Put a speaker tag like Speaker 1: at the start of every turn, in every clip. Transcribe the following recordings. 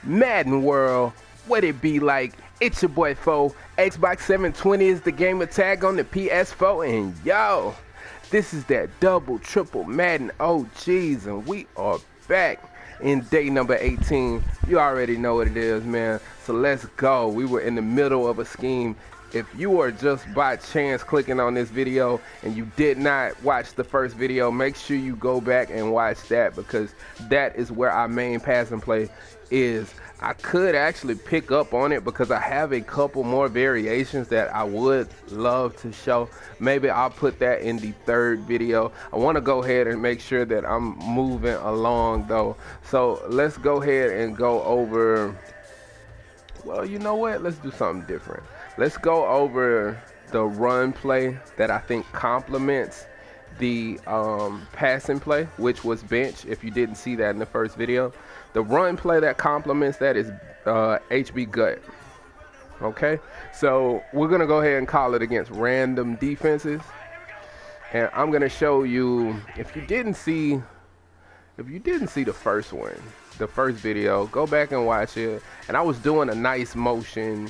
Speaker 1: Madden World, what it be like? It's your boy Foe. Xbox 720 is the gamer tag on the PS4, and yo, this is that double triple Madden OGs, and we are back in day number 18. You already know what it is, man. So let's go. We were in the middle of a scheme. If you are just by chance clicking on this video and you did not watch the first video, make sure you go back and watch that, because that is where our main passing play is. I could actually pick up on it because I have a couple more variations that I would love to show. Maybe I'll put that in the third video. I want to go ahead and make sure that I'm moving along though. So let's go ahead and go over, well, you know what? Let's do something different. Let's go over the run play that I think complements the passing play, which was bench. If you didn't see that in the first video, the run play that complements that is HB gut. Okay, so we're gonna go ahead and call it against random defenses, and I'm gonna show you. If you didn't see the first one, the first video, go back and watch it. And I was doing a nice motion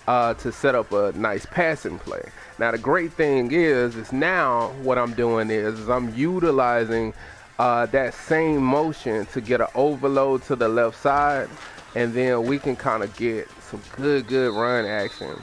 Speaker 1: to set up a nice passing play. Now the great thing is now what I'm doing is I'm utilizing that same motion to get an overload to the left side, and then we can kind of get some good run action.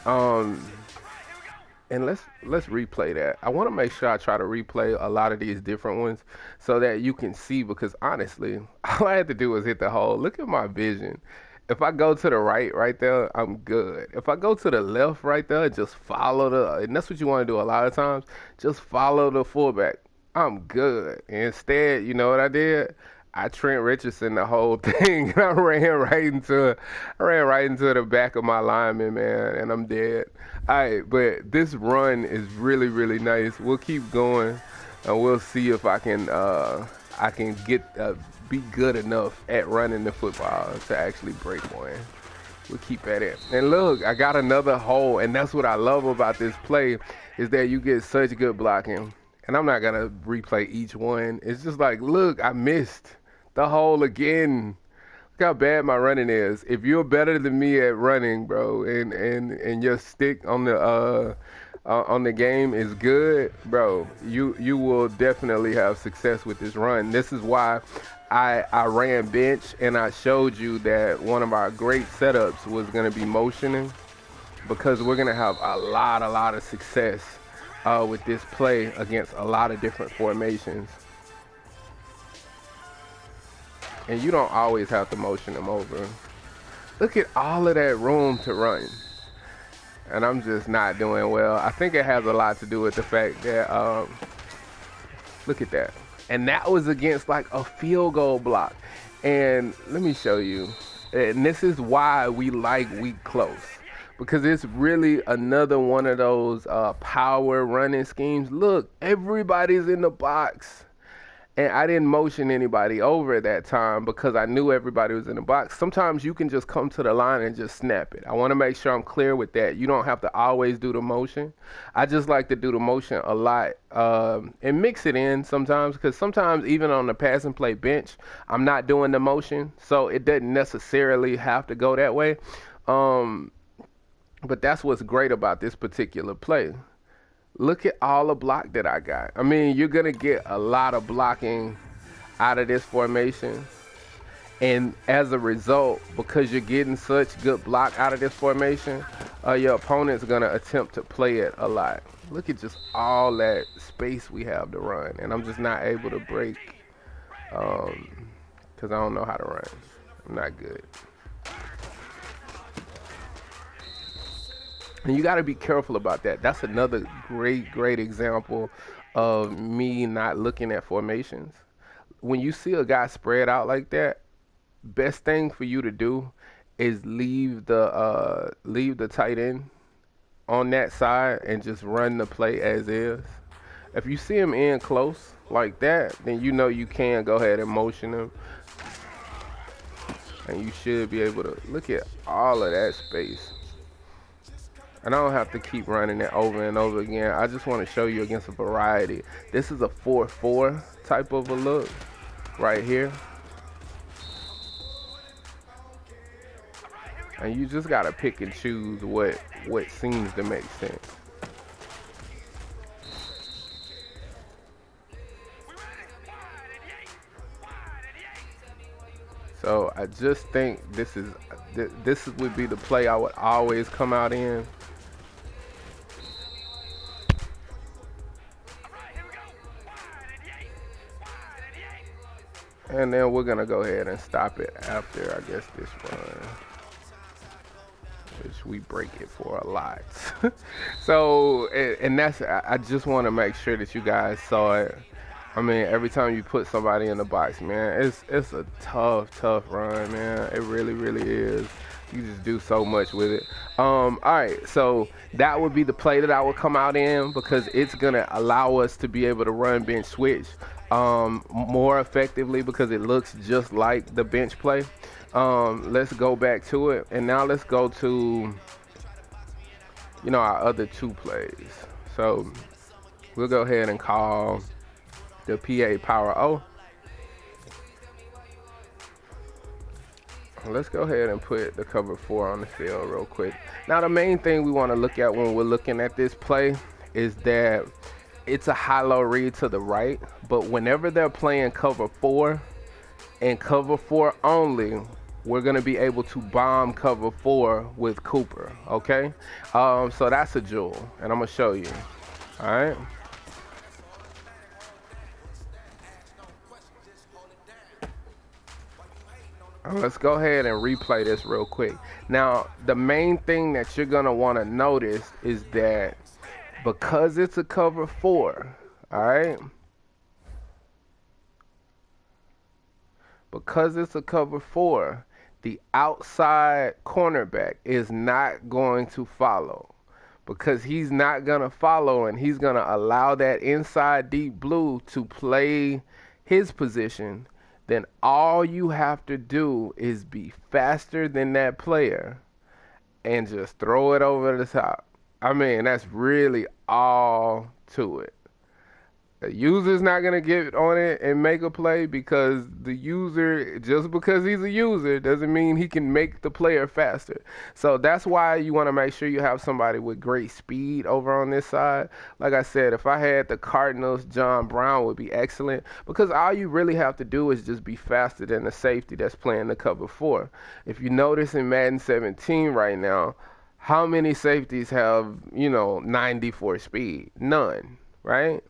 Speaker 1: And let's replay that. I want to make sure I try to replay a lot of these different ones so that you can see, because honestly, all I had to do was hit the hole. Look at my vision. If I go to the right there, I'm good. If I go to the left right there, just follow and that's what you want to do a lot of times, just follow the fullback. I'm good. Instead, you know what I did? I Trent Richardson the whole thing. I ran right into the back of my lineman, man, and I'm dead. All right, but this run is really nice. We'll keep going, and we'll see if I can get be good enough at running the football to actually break one. We'll keep at it. And look, I got another hole, and that's what I love about this play, is that you get such good blocking. And I'm not gonna replay each one. It's just like, look, I missed the hole again. Look how bad my running is. If you're better than me at running, bro, and your stick on the game is good, bro, you will definitely have success with this run. This is why I ran bench, and I showed you that one of our great setups was going to be motioning, because we're going to have a lot of success with this play against a lot of different formations. And you don't always have to motion them over. Look at all of that room to run. And I'm just not doing well. I think it has a lot to do with the fact that, look at that. And that was against like a field goal block. And let me show you. And this is why we like weak close, because it's really another one of those power running schemes. Look, everybody's in the box. And I didn't motion anybody over at that time because I knew everybody was in the box. Sometimes you can just come to the line and just snap it. I want to make sure I'm clear with that. You don't have to always do the motion. I just like to do the motion a lot and mix it in sometimes, because sometimes even on the pass and play bench, I'm not doing the motion. So it doesn't necessarily have to go that way. But that's what's great about this particular play. Look at all the block that I got. I mean, you're going to get a lot of blocking out of this formation. And as a result, because you're getting such good block out of this formation, your opponent's going to attempt to play it a lot. Look at just all that space we have to run. And I'm just not able to break because I don't know how to run. I'm not good. And you got to be careful about that. That's another great example of me not looking at formations. When you see a guy spread out like that, best thing for you to do is leave the tight end on that side and just run the play as is. If you see him in close like that, then you know you can go ahead and motion him. And you should be able to look at all of that space. And I don't have to keep running it over and over again. I just want to show you against a variety. This is a 4-4 type of a look right here. And you just gotta pick and choose what seems to make sense. So I just think this would be the play I would always come out in. And then we're gonna go ahead and stop it after, I guess, this run, which we break it for a lot. So, and that's, I just want to make sure that you guys saw it. I mean, every time you put somebody in the box, man, it's a tough run, man. It really, really is. You just do so much with it. All right, so that would be the play that I would come out in, because it's gonna allow us to be able to run bench switch more effectively, because it looks just like the bench play. Let's go back to it, and now let's go to, you know, our other two plays. So we'll go ahead and call the PA Power O. Let's go ahead and put the cover 4 on the field real quick. Now, the main thing we want to look at when we're looking at this play is that it's a high-low read to the right, but whenever they're playing cover 4 and cover 4 only, we're going to be able to bomb cover 4 with Cooper, okay? So that's a jewel, and I'm going to show you, all right? Let's go ahead and replay this real quick. Now, the main thing that you're going to want to notice is that because it's a cover 4, all right? Because it's a cover 4, the outside cornerback is not going to follow, because he's not going to follow, and he's going to allow that inside deep blue to play his position. Then all you have to do is be faster than that player and just throw it over the top. I mean, that's really all to it. The user's not going to get on it and make a play, because the user, just because he's a user, doesn't mean he can make the player faster. So that's why you want to make sure you have somebody with great speed over on this side. Like I said, if I had the Cardinals, John Brown would be excellent, because all you really have to do is just be faster than the safety that's playing the cover 4. If you notice in Madden 17 right now, how many safeties have, 94 speed? None, right?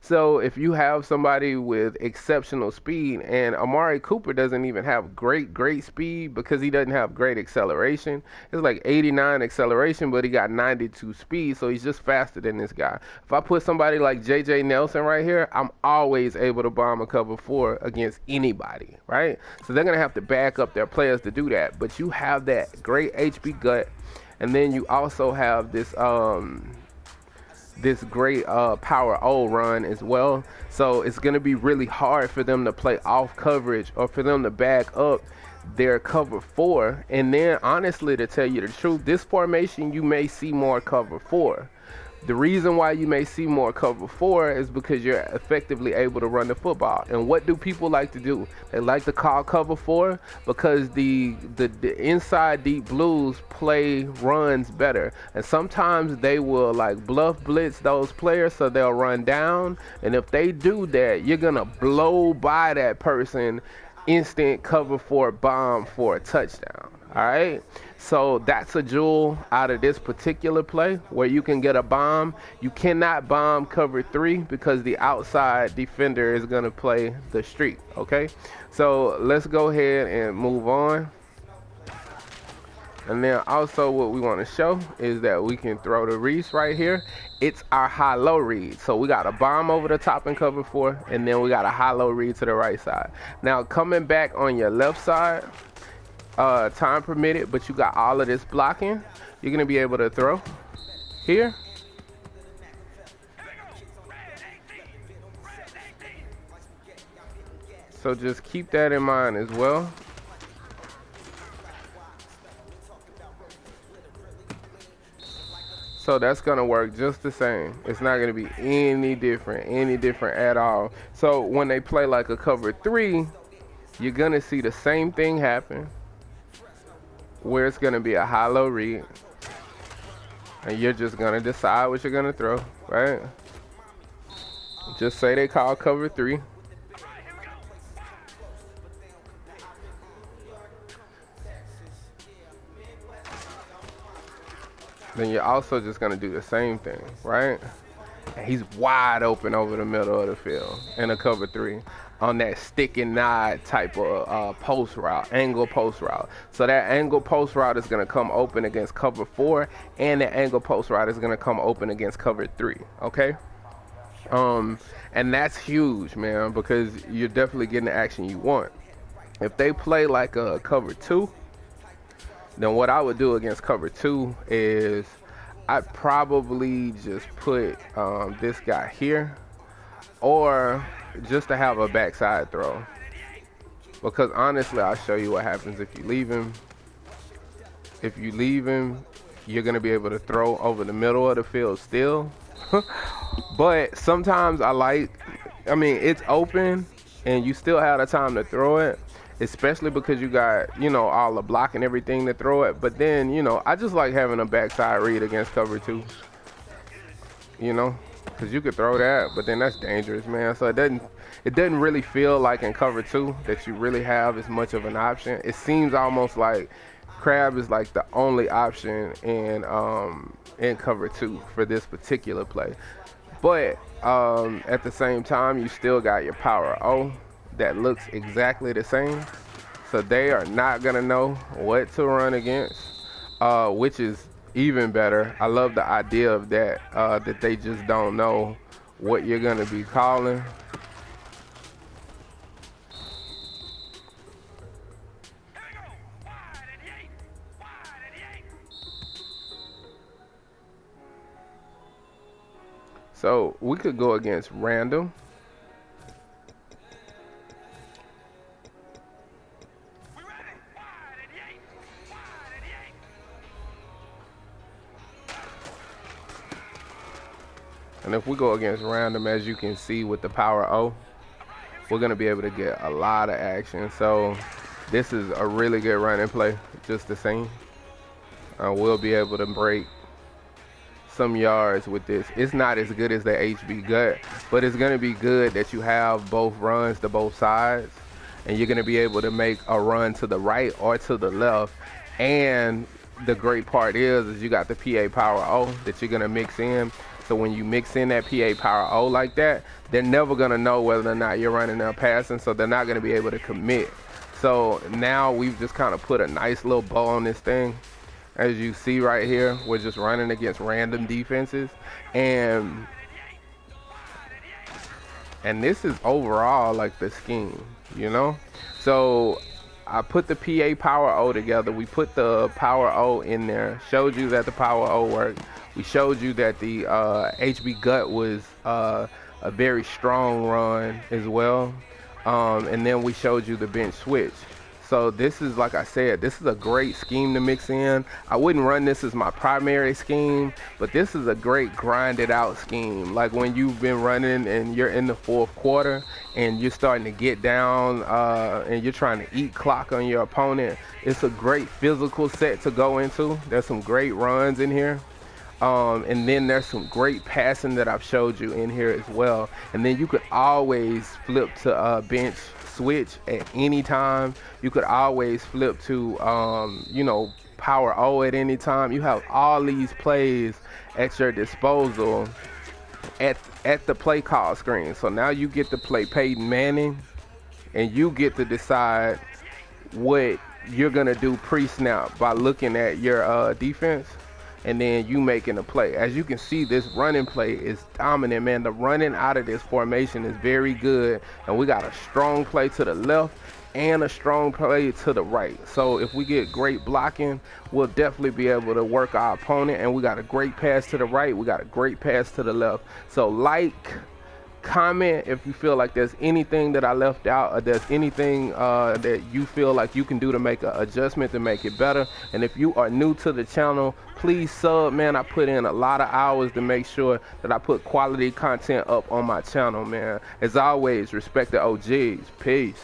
Speaker 1: So if you have somebody with exceptional speed, and Amari Cooper doesn't even have great speed, because he doesn't have great acceleration. It's like 89 acceleration, but he got 92 speed, so he's just faster than this guy. If I put somebody like J.J. Nelson right here, I'm always able to bomb a cover 4 against anybody, right? So they're going to have to back up their players to do that. But you have that great HB gut, and then you also have this great power O run as well. So it's going to be really hard for them to play off coverage, or for them to back up their cover 4. And then, honestly, to tell you the truth, this formation, you may see more cover 4. The reason why you may see more cover 4 is because you're effectively able to run the football. And what do people like to do? They like to call cover 4 because the inside deep blues play runs better. And sometimes they will like bluff blitz those players, so they'll run down. And if they do that, you're going to blow by that person, instant cover 4 bomb for a touchdown. All right, so that's a jewel out of this particular play, where you can get a bomb. You cannot bomb cover 3 because the outside defender is going to play the streak. Okay, so let's go ahead and move on. And then also what we want to show is that we can throw the Reese right here. It's our high-low read. So we got a bomb over the top in cover 4, and then we got a high-low read to the right side. Now coming back on your left side, time permitted, but you got all of this blocking, you're going to be able to throw here. So just keep that in mind as well. So that's going to work just the same. It's not going to be any different at all. So when they play like a cover 3, you're going to see the same thing happen. where it's going to be a high-low read. And you're just going to decide what you're going to throw, right? Just say they call cover 3. Then you're also just going to do the same thing, right? And he's wide open over the middle of the field in a cover 3 on that stick and nod type of post route, angle post route. So that angle post route is going to come open against cover 4, and the angle post route is going to come open against cover 3, okay? And that's huge, man, because you're definitely getting the action you want. If they play like a cover 2, then what I would do against cover 2 is I'd probably just put this guy here, or just to have a backside throw. Because honestly, I'll show you what happens if you leave him. If you leave him, you're going to be able to throw over the middle of the field still. But sometimes it's open and you still have the time to throw it, especially because you got, all the block and everything to throw it. But then, I just like having a backside read against cover 2, because you could throw that, but then that's dangerous, man. So it doesn't really feel like in cover 2 that you really have as much of an option. It seems almost like Crab is like the only option in cover 2 for this particular play. But at the same time, you still got your power O that looks exactly the same. So they are not going to know what to run against, which is even better. I love the idea of that, that they just don't know what you're going to be calling. So we could go against random. And if we go against random, as you can see with the power O, we're going to be able to get a lot of action. So this is a really good running play, just the same. We'll be able to break some yards with this. It's not as good as the HB gut, but it's going to be good that you have both runs to both sides, and you're going to be able to make a run to the right or to the left. And the great part is you got the PA power O that you're going to mix in. So when you mix in that PA power O like that, they're never going to know whether or not you're running or passing, so they're not going to be able to commit. So now we've just kind of put a nice little bow on this thing. As you see right here, we're just running against random defenses, and this is overall like the scheme, So I put the PA power O together. We put the power O in there, showed you that the power O worked. We showed you that the HB gut was a very strong run as well, and then we showed you the bench switch. So this is, like I said, this is a great scheme to mix in. I wouldn't run this as my primary scheme, but this is a great grinded out scheme. Like when you've been running and you're in the fourth quarter and you're starting to get down and you're trying to eat clock on your opponent, it's a great physical set to go into. There's some great runs in here. And then there's some great passing that I've showed you in here as well. And then you could always flip to bench switch at any time. You could always flip to power O at any time. You have all these plays at your disposal at the play call screen. So now you get to play Peyton Manning, and you get to decide what you're gonna do pre-snap by looking at your defense, and then you making a play. As you can see, this running play is dominant, man. The running out of this formation is very good, and we got a strong play to the left and a strong play to the right. So if we get great blocking, we'll definitely be able to work our opponent. And we got a great pass to the right, we got a great pass to the left. So comment if you feel like there's anything that I left out, or there's anything that you feel like you can do to make an adjustment to make it better. And if you are new to the channel, please sub, man. I put in a lot of hours to make sure that I put quality content up on my channel, man. As always, respect the OGs. Peace.